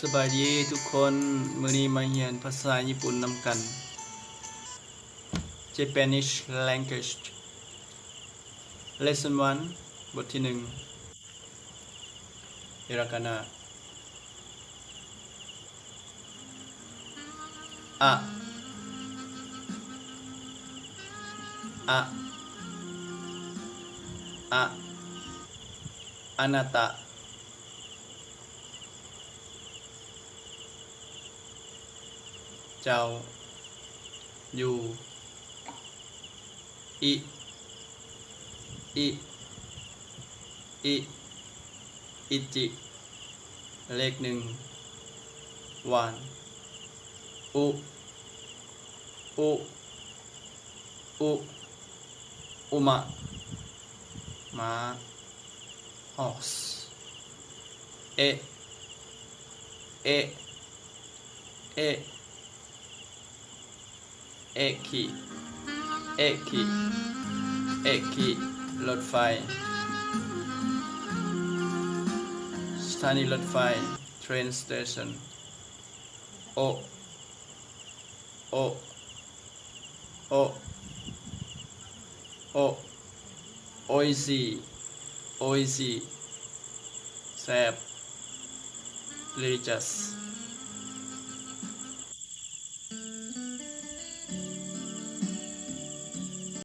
สบายดีทุกคนมื้อนี้มาเรียนภาษาญี่ปุ่นนำกัน Japanese language lesson 1บทที่1ฮิรากานะอะอะอะあなたเจ้าอยู่อิอิอิจิเลข1วันอุอุมะม้า horse เอเอคิรถไฟสถานีรถไฟ train station โออิซีแซ่บ religious